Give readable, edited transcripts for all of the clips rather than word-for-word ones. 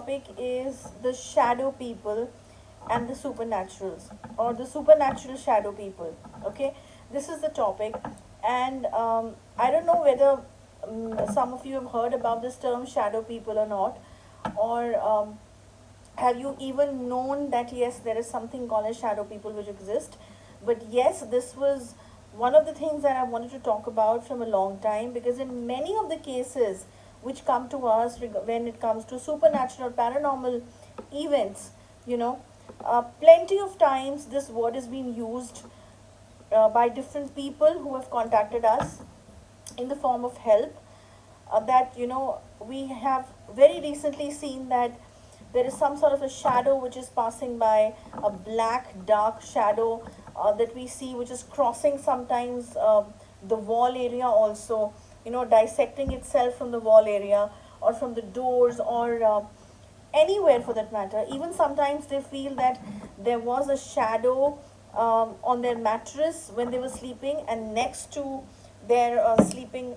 topic is the shadow people and the supernaturals, or the supernatural shadow people. Okay, this is the topic, and I don't know whether some of you have heard about this term shadow people or not, or have you even known that yes, there is something called as shadow people which exist. But yes, this was one of the things that I wanted to talk about from a long time, because in many of the cases which come to us when it comes to supernatural paranormal events, you know, plenty of times this word is being used by different people who have contacted us in the form of help. That, you know, we have very recently seen that there is some sort of a shadow which is passing by, a black dark shadow that we see, which is crossing sometimes the wall area also, you know, dissecting itself from the wall area or from the doors, or anywhere for that matter. Even sometimes they feel that there was a shadow on their mattress when they were sleeping, and next to their sleeping,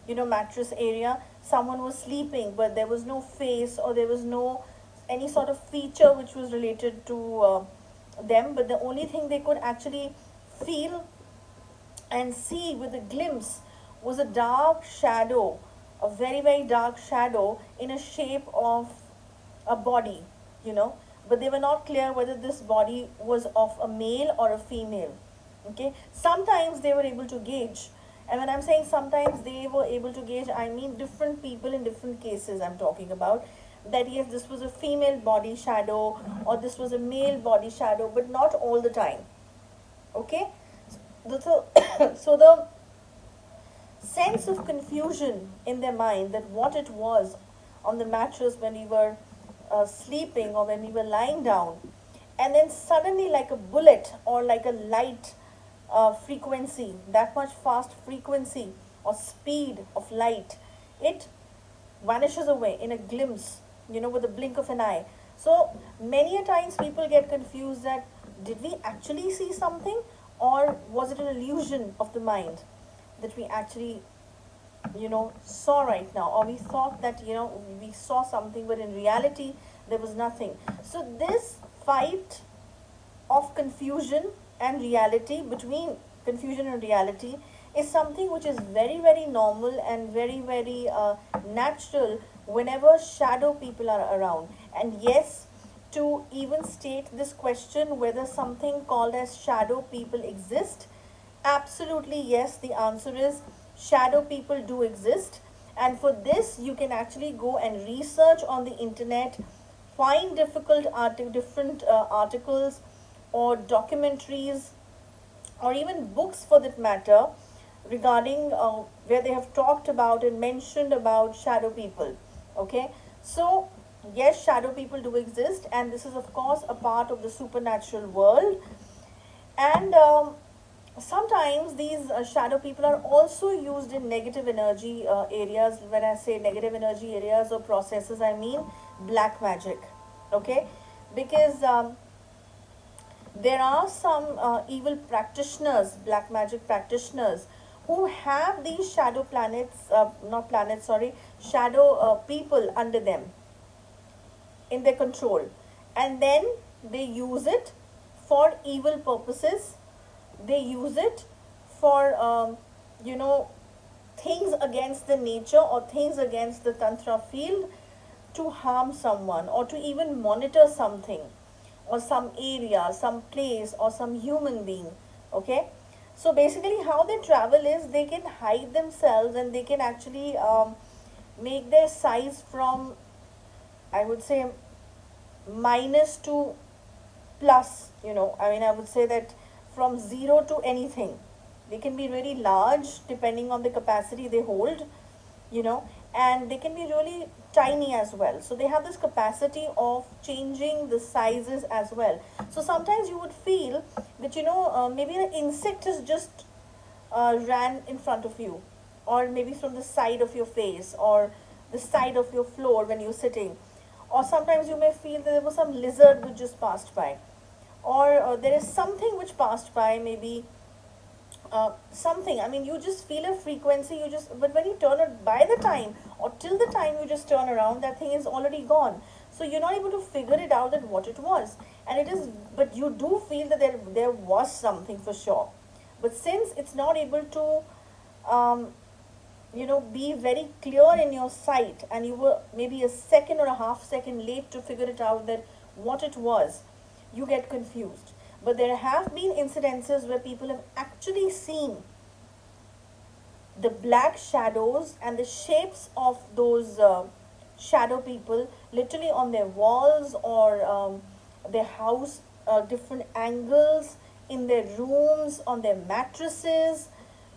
you know, mattress area, someone was sleeping, but there was no face, or there was no any sort of feature which was related to them, but the only thing they could actually feel and see with a glimpse was a dark shadow, a very, very dark shadow in a shape of a body, you know, but they were not clear whether this body was of a male or a female. Okay, sometimes they were able to gauge, and when I'm saying sometimes they were able to gauge, I mean different people in different cases I'm talking about, that yes, this was a female body shadow or this was a male body shadow, but not all the time. Okay, so, so the sense of confusion in their mind that what it was on the mattress when we were sleeping or when we were lying down, and then suddenly, like a bullet or like a light frequency, that much fast frequency or speed of light, it vanishes away in a glimpse, you know, with a blink of an eye. So many a times people get confused that did we actually see something, or was it an illusion of the mind that we actually, you know, saw right now, or we thought that, you know, we saw something, but in reality there was nothing. So this fight of confusion and reality, between confusion and reality, is something which is very, very normal and very, very natural whenever shadow people are around. And yes, to even state this question whether something called as shadow people exist, absolutely yes, the answer is shadow people do exist. And for this you can actually go and research on the internet, find different articles or documentaries, or even books for that matter, regarding where they have talked about and mentioned about shadow people. Okay, so yes, shadow people do exist, and this is of course a part of the supernatural world. And sometimes these shadow people are also used in negative energy areas. When I say negative energy areas or processes, I mean black magic. Okay, because there are some evil practitioners, black magic practitioners, who have these shadow planets, not planets, sorry, shadow people under them, in their control, and then they use it for evil purposes. They use it for you know, things against the nature or things against the tantra field, to harm someone or to even monitor something or some area, some place, or some human being. Okay, so basically how they travel is they can hide themselves, and they can actually make their size from, I would say, minus to plus, you know, I mean, I would say that from zero to anything. They can be really large depending on the capacity they hold, you know, and they can be really tiny as well. So they have this capacity of changing the sizes as well. So sometimes you would feel that, you know, maybe an insect is just ran in front of you, or maybe from the side of your face, or the side of your floor when you're sitting. Or sometimes you may feel that there was some lizard which just passed by, or there is something which passed by, maybe something. I mean, you just feel a frequency, but when you turn it, by the time or till the time you just turn around, that thing is already gone. So you're not able to figure it out that what it was. And it is, but you do feel that there was something for sure. But since it's not able to, be very clear in your sight, and you were maybe a second or a half second late to figure it out that what it was, you get confused. But there have been incidences where people have actually seen the black shadows and the shapes of those shadow people literally on their walls, or their house, different angles in their rooms, on their mattresses,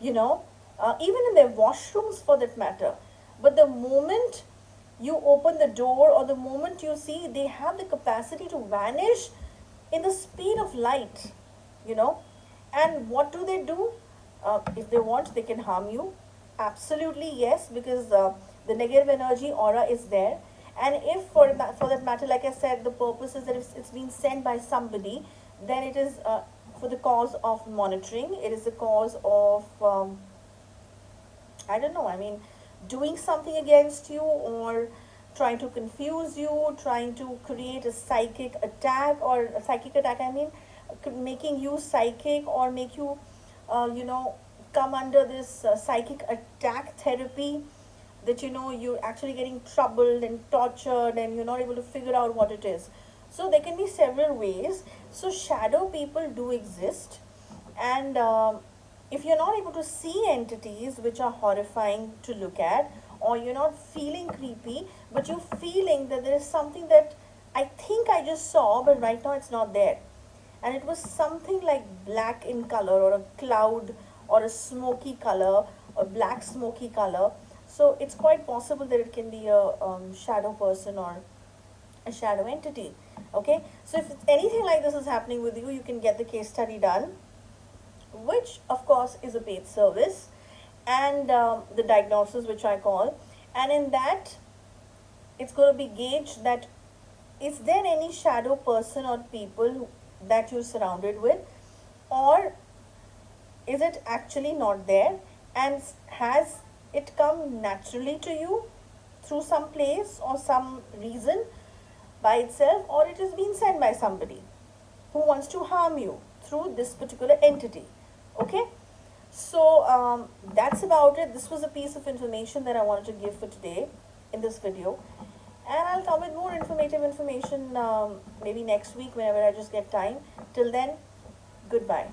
even in their washrooms for that matter. But the moment you open the door, or the moment you see, they have the capacity to vanish in the speed of light, you know. And what do? If they want, they can harm you. Absolutely, yes, because the negative energy aura is there. And if for that matter, like I said, the purpose is that if it's been sent by somebody, then it is for the cause of monitoring. It is the cause of, I don't know, I mean, doing something against you, or trying to confuse you, trying to create a psychic attack, I mean, making you psychic, or make you, come under this psychic attack therapy, that you're actually getting troubled and tortured, and you're not able to figure out what it is. So there can be several ways. So shadow people do exist. And if you're not able to see entities which are horrifying to look at, or you're not feeling creepy, but you're feeling that there is something that I think I just saw, but right now it's not there, and it was something like black in color, or a cloud, or a smoky color, a black smoky color. So it's quite possible that it can be a shadow person, or a shadow entity. Okay, so if it's anything like this is happening with you, you can get the case study done, which of course is a paid service, and the diagnosis, which I call. And in that, it's going to be gauged that, is there any shadow person or people that you're surrounded with, or is it actually not there, and has it come naturally to you through some place or some reason by itself, or it has been sent by somebody who wants to harm you through this particular entity. Okay, so that's about it. This was a piece of information that I wanted to give for today in this video, and I'll come with more informative information maybe next week, whenever I just get time. Till then, goodbye.